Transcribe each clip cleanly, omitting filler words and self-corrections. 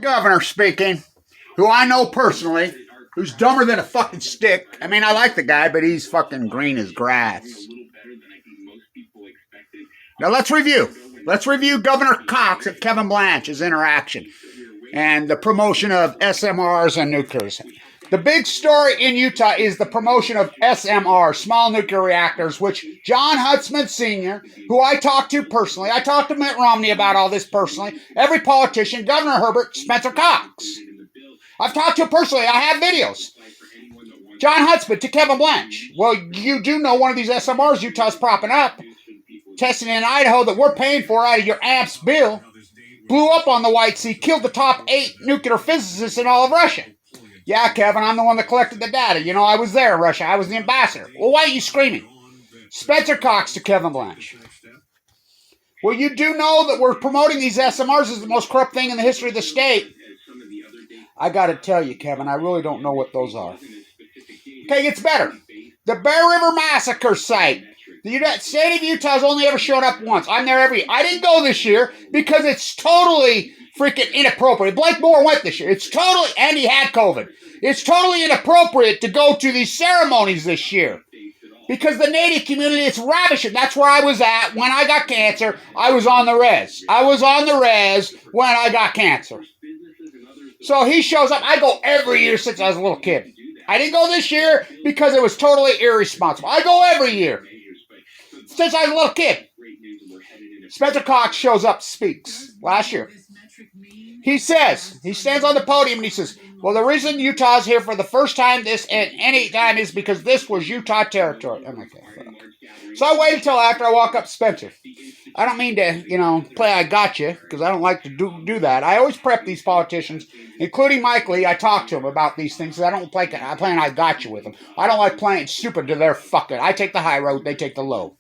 governor speaking, who I know personally, who's dumber than a fucking stick. I mean, I like the guy, but he's fucking green as grass. Now let's review. Let's review Governor Cox and Kevin Blanch's interaction and the promotion of SMRs and nuclears. The big story in Utah is the promotion of SMR, small nuclear reactors, which John Huntsman Sr., who I talked to personally, I talked to Mitt Romney about all this personally, every politician, Governor Herbert, Spencer Cox. I've talked to him personally. I have videos. John Huntsman to Kevin Blanch. Well, you do know one of these SMRs Utah's propping up, testing in Idaho that we're paying for out of your AMPS bill, blew up on the White Sea, killed the top 8 nuclear physicists in all of Russia. Yeah, Kevin, I'm the one that collected the data. You know, I was there in Russia. I was the ambassador. Well, why are you screaming? Spencer Cox to Kevin Blanch. Well, you do know that we're promoting these SMRs as the most corrupt thing in the history of the state. I got to tell you, Kevin, I really don't know what those are. Okay, it's better. The Bear River Massacre site. The state of Utah's only ever showed up once. I'm there every year. I didn't go this year because it's totally freaking inappropriate. Blake Moore went this year. It's totally, and he had COVID. It's totally inappropriate to go to these ceremonies this year because the Native community is ravishing. That's where I was at when I got cancer. I was on the res. I was on the res when I got cancer. So he shows up. I go every year since I was a little kid. I didn't go this year because it was totally irresponsible. I go every year since I was a little kid. Spencer Cox shows up, speaks last year. He says, he stands on the podium and he says, well, the reason Utah's here for the first time this and any time is because this was Utah territory. I'm like, so I waited until after I walk up to Spencer. I don't mean to, play I gotcha, because I don't like to do that. I always prep these politicians, including Mike Lee. I talk to him about these things. I don't play an I gotcha with them. I don't like playing stupid to their fucking. I take the high road, they take the low.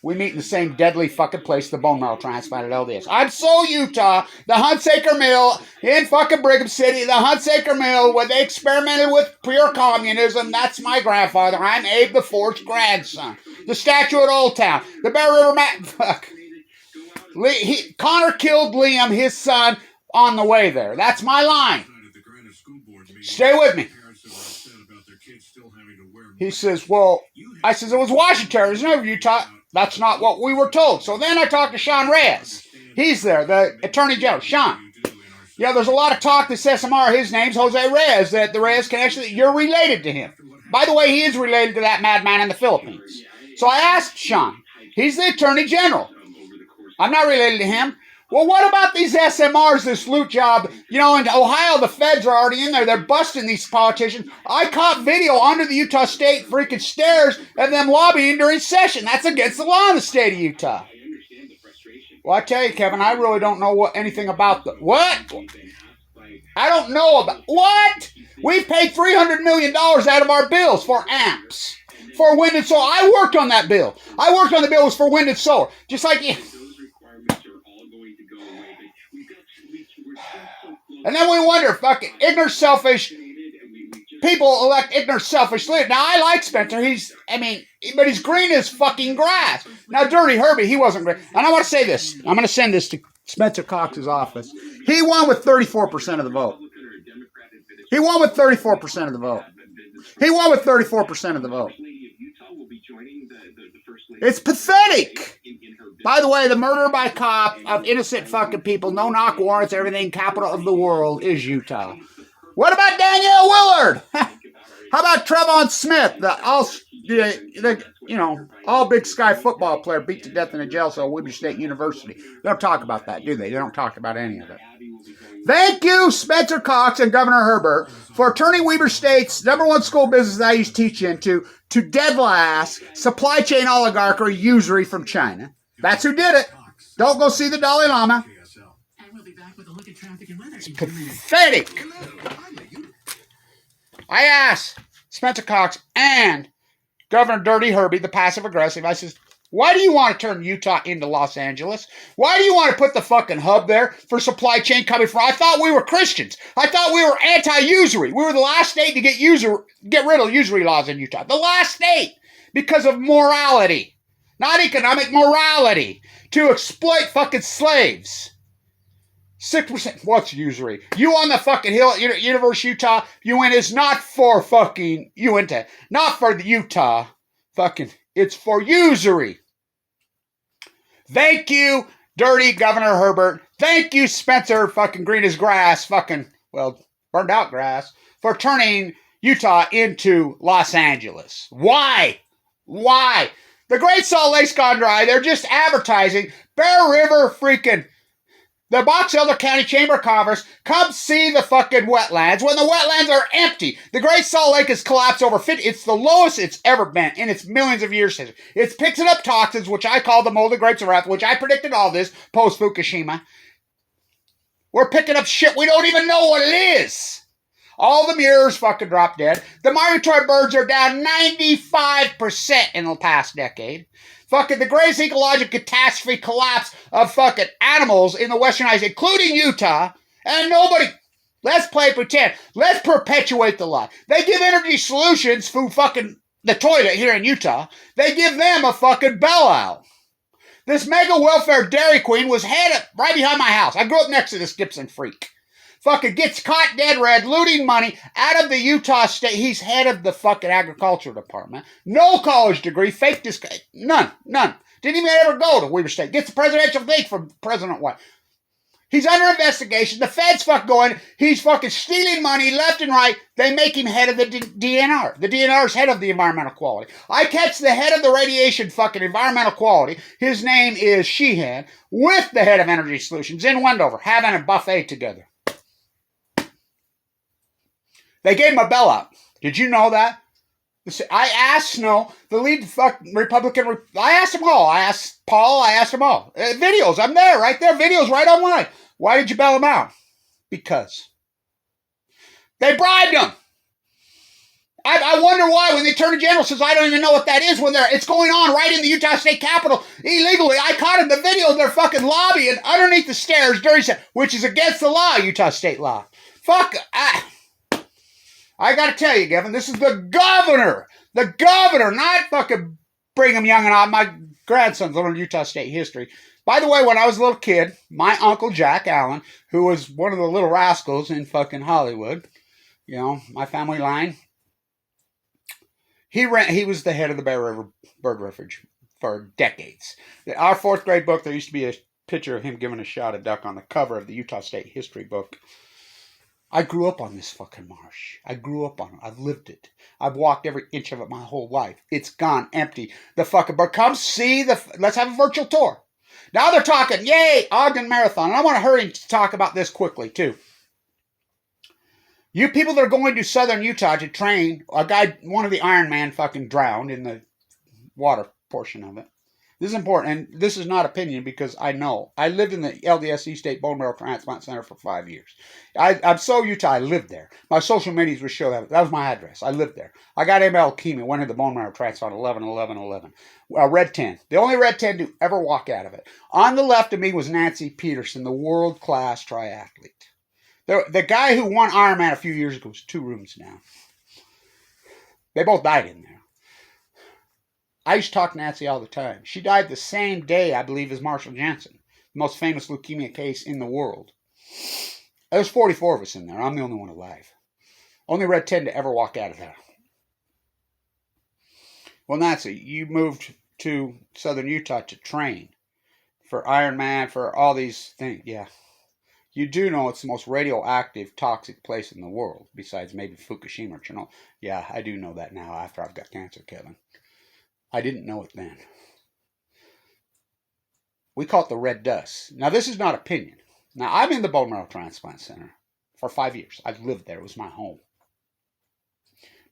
We meet in the same deadly fucking place, the bone marrow transplant at LDS. I'm so Utah, the Hunsaker Mill in fucking Brigham City, the Hunsaker Mill, where they experimented with pure communism. That's my grandfather. I'm Abe the Fourth's grandson. The statue at Old Town. The Bear River fuck. Connor killed Liam, his son, on the way there. That's my line. Stay with me. He says, well, I says, it was Washington. There's no Utah. That's not what we were told. So then I talked to Sean Reyes. He's there, the Attorney General. Sean. Yeah, there's a lot of talk this SMR. His name's Jose Reyes. That the Reyes connection, that you're related to him. By the way, he is related to that madman in the Philippines. So I asked Sean. He's the Attorney General. I'm not related to him. Well, what about these SMRs, this loot job? In Ohio, the feds are already in there. They're busting these politicians. I caught video under the Utah State freaking stairs of them lobbying during session. That's against the law in the state of Utah. Well, I tell you, Kevin, I really don't know anything about the... What? I don't know about... What? We've paid $300 million out of our bills for AMPS, for wind and solar. I worked on that bill. I worked on the bills for wind and solar. Just like... And then we wonder, fucking ignorant, selfish people elect ignorant, selfish leaders. Now, I like Spencer. But he's green as fucking grass. Now, Dirty Herbie, he wasn't green. And I want to say this. I'm going to send this to Spencer Cox's office. He won with 34% of the vote. He won with 34% of the vote. He won with 34% of the vote. It's pathetic. By the way, the murder by cop of innocent fucking people, no knock warrants, everything, capital of the world is Utah. What about Danielle Willard? How about Trevon Smith, all Big Sky football player beat to death in a jail cell at Weber State University? They don't talk about that, do they? They don't talk about any of it. Thank you, Spencer Cox and Governor Herbert, for turning Weber State's #1 school business I used to teach into to dead last supply chain oligarchy usury from China. That's who did it. Don't go see the Dalai Lama. It's pathetic. I asked Spencer Cox and Governor Dirty Herbie, the passive aggressive, I says, why do you want to turn Utah into Los Angeles? Why do you want to put the fucking hub there for supply chain coming from? I thought we were Christians. I thought we were anti-usury. We were the last state to get rid of usury laws in Utah. The last state because of morality. Not economic morality. To exploit fucking slaves. 6%. What's usury? You on the fucking hill at University of Utah, you win is not for fucking Uinta. Not for the Utah. Fucking, it's for usury. Thank you, dirty Governor Herbert. Thank you, Spencer, fucking green as grass, fucking, well, burned out grass, for turning Utah into Los Angeles. Why? Why? The Great Salt Lake's gone dry. They're just advertising. Bear River freaking, the Box Elder County Chamber of Commerce, come see the fucking wetlands when the wetlands are empty. The Great Salt Lake has collapsed over 50. It's the lowest it's ever been in its millions of years history. It's picking up toxins, which I call the molded grapes of wrath, which I predicted all this post-Fukushima. We're picking up shit we don't even know what it is. All the mirrors fucking dropped dead. The migratory birds are down 95% in the past decade. Fucking the greatest ecological catastrophe collapse of fucking animals in the Western United States, including Utah, and nobody. Let's play pretend. Let's perpetuate the lie. They give Energy Solutions for fucking the toilet here in Utah. They give them a fucking bailout. This mega welfare Dairy Queen was head right behind my house. I grew up next to this Gibson freak. Fucking gets caught dead red, looting money out of the Utah state. He's head of the fucking agriculture department. No college degree, fake this guy. None. Didn't even ever go to Weber State. Gets the presidential thing from President White. He's under investigation. The Fed's fucking going. He's fucking stealing money left and right. They make him head of the DNR. The DNR's head of the environmental quality. I catch the head of the radiation fucking environmental quality. His name is Sheehan, with the head of Energy Solutions in Wendover, having a buffet together. They gave him a bailout. Did you know that? I asked Snow, the lead fucking Republican. I asked them all. I asked Paul. I asked them all. Videos. I'm there, right there. Videos right online. Why did you bail him out? Because they bribed him. I wonder why when the Attorney General says, I don't even know what that is when it's going on right in the Utah State Capitol illegally. I caught him the video. They're fucking lobbying underneath the stairs, which is against the law, Utah State law. Fuck. I gotta tell you, Gavin, this is the governor. The governor, not fucking Brigham Young and all. My grandson's learned Utah State history. By the way, when I was a little kid, my uncle Jack Allen, who was one of the little rascals in fucking Hollywood, you know, my family line, he was the head of the Bear River Bird Refuge for decades. Our fourth grade book, there used to be a picture of him giving a shot at duck on the cover of the Utah State history book. I grew up on this fucking marsh. I grew up on it. I've lived it. I've walked every inch of it my whole life. It's gone empty. The fucking bird. Come see let's have a virtual tour. Now they're talking, yay, Ogden Marathon. And I want to hurry to talk about this quickly, too. You people that are going to southern Utah to train, one of the Ironman fucking drowned in the water portion of it. This is important, and this is not opinion because I know. I lived in the LDS State Bone Marrow Transplant Center for 5 years. I'm so Utah, I lived there. My social medias would show that. That was my address. I lived there. I got ML leukemia, went into the bone marrow transplant 11-11-11. Red 10. The only Red 10 to ever walk out of it. On the left of me was Nancy Peterson, the world-class triathlete. The guy who won Ironman a few years ago was 2 rooms down. They both died in there. I used to talk to Nancy all the time. She died the same day, I believe, as Marshall Jansen, the most famous leukemia case in the world. There's 44 of us in there. I'm the only one alive. Only Red 10 to ever walk out of there. Well, Nancy, you moved to southern Utah to train for Ironman, for all these things. Yeah. You do know it's the most radioactive, toxic place in the world, besides maybe Fukushima or Chernobyl. Yeah, I do know that now after I've got cancer, Kevin. I didn't know it then. We call it the red dust. Now, this is not opinion. Now, I'm in the Bone Marrow Transplant Center for 5 years. I've lived there. It was my home.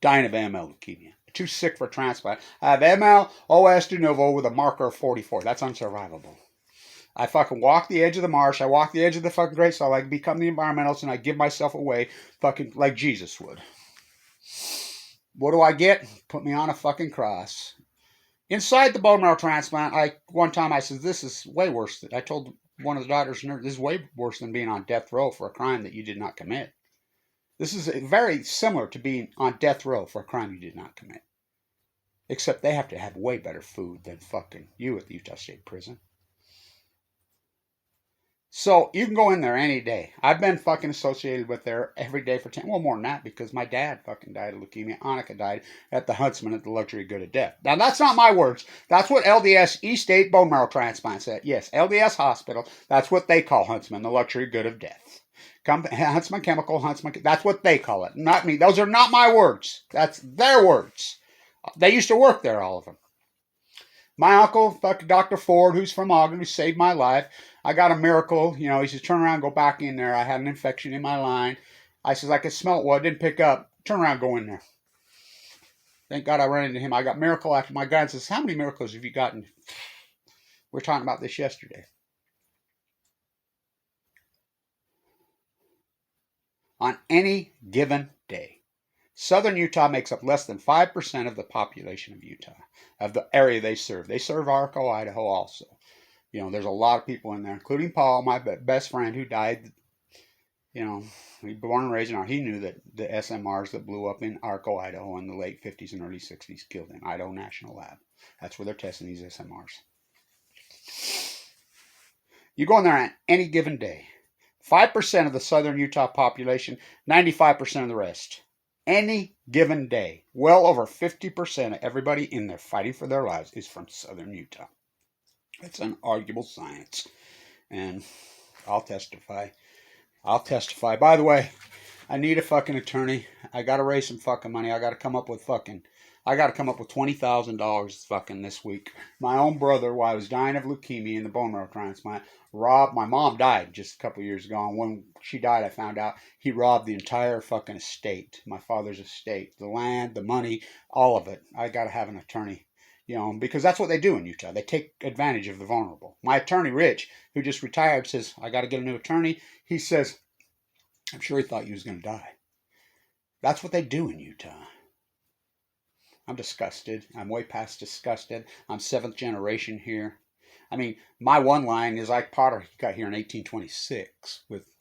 Dying of AML leukemia. Too sick for transplant. I have ML, OS de novo with a marker of 44. That's unsurvivable. I fucking walk the edge of the marsh. I walk the edge of the fucking Great Salt. I become the environmentalist and I give myself away fucking like Jesus would. What do I get? Put me on a fucking cross. Inside the bone marrow transplant, one time I said, this is way worse. I told one of the doctors, this is way worse than being on death row for a crime that you did not commit. This is very similar to being on death row for a crime you did not commit. Except they have to have way better food than fucking you at the Utah State Prison. So you can go in there any day. I've been fucking associated with there every day for 10, well, more than that, because my dad fucking died of leukemia. Annika died at the Huntsman at the luxury good of death. Now, that's not my words. That's what LDS East State Bone Marrow Transplant said. Yes, LDS Hospital. That's what they call Huntsman, the luxury good of death. Huntsman Chemical, Huntsman. That's what they call it. Not me. Those are not my words. That's their words. They used to work there, all of them. My uncle, fucking Dr. Ford, who's from Ogden, who saved my life. I got a miracle. You know, he says, turn around, go back in there. I had an infection in my line. I says, I could smell it. Well, it didn't pick up. Turn around, go in there. Thank God I ran into him. I got miracle after my guy says, how many miracles have you gotten? We were talking about this yesterday. On any given day, Southern Utah makes up less than 5% of the population of Utah, of the area they serve. They serve Arco, Idaho also. You know, there's a lot of people in there, including Paul, my best friend who died. You know, he born and raised in Arco. He knew that the SMRs that blew up in Arco, Idaho in the late 50s and early 60s killed him. Idaho National Lab. That's where they're testing these SMRs. You go in there on any given day. 5% of the Southern Utah population, 95% of the rest. Any given day, well over 50% of everybody in there fighting for their lives is from Southern Utah. It's an arguable science. And I'll testify. By the way, I need a fucking attorney. I gotta raise some fucking money. I gotta come up with $20,000 fucking this week. My own brother, while I was dying of leukemia in the bone marrow transplant, robbed. My mom died just a couple years ago, and when she died, I found out he robbed the entire fucking estate, my father's estate, the land, the money, all of it. I gotta have an attorney, you know, because that's what they do in Utah. They take advantage of the vulnerable. My attorney, Rich, who just retired, says I gotta get a new attorney. He says, I'm sure he thought you was gonna die. That's what they do in Utah. I'm disgusted. I'm way past disgusted. I'm seventh generation here. I mean, my one line is Ike Potter got here in 1826 with,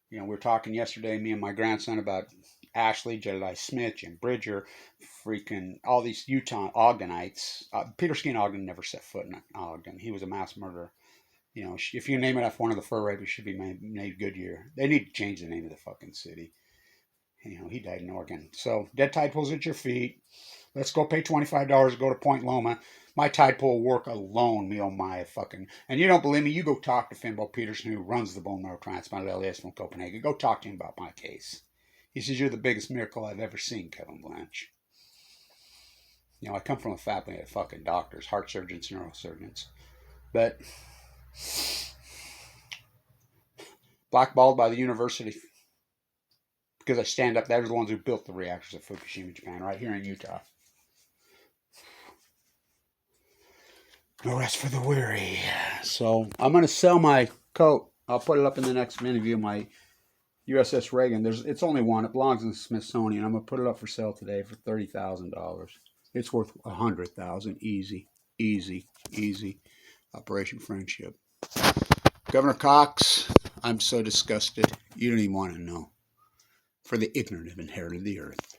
you know, we were talking yesterday, me and my grandson, about Ashley, Jedediah Smith, Jim Bridger, freaking all these Utah Ogdenites. Peter Skeen Ogden never set foot in Ogden. He was a mass murderer. You know, if you name it after one of the fur rapists, it should be named Goodyear. They need to change the name of the fucking city. You know, he died in Oregon. So, dead tide pools at your feet. Let's go pay $25 to go to Point Loma. My tide pool work alone, me oh my fucking. And you don't believe me, you go talk to Finbo Peterson, who runs the bone marrow transplant at LDS from Copenhagen. Go talk to him about my case. He says, you're the biggest miracle I've ever seen, Kevin Blanche. You know, I come from a family of fucking doctors, heart surgeons, neurosurgeons. But blackballed by the university because I stand up. They're the ones who built the reactors at Fukushima, Japan, right here in Utah. No rest for the weary. So I'm going to sell my coat. I'll put it up in the next interview. My USS Reagan. It's only one. It belongs in the Smithsonian. I'm going to put it up for sale today for $30,000. It's worth $100,000. Easy. Operation Friendship. Governor Cox, I'm so disgusted. You don't even want to know. For the ignorant have inherited the earth.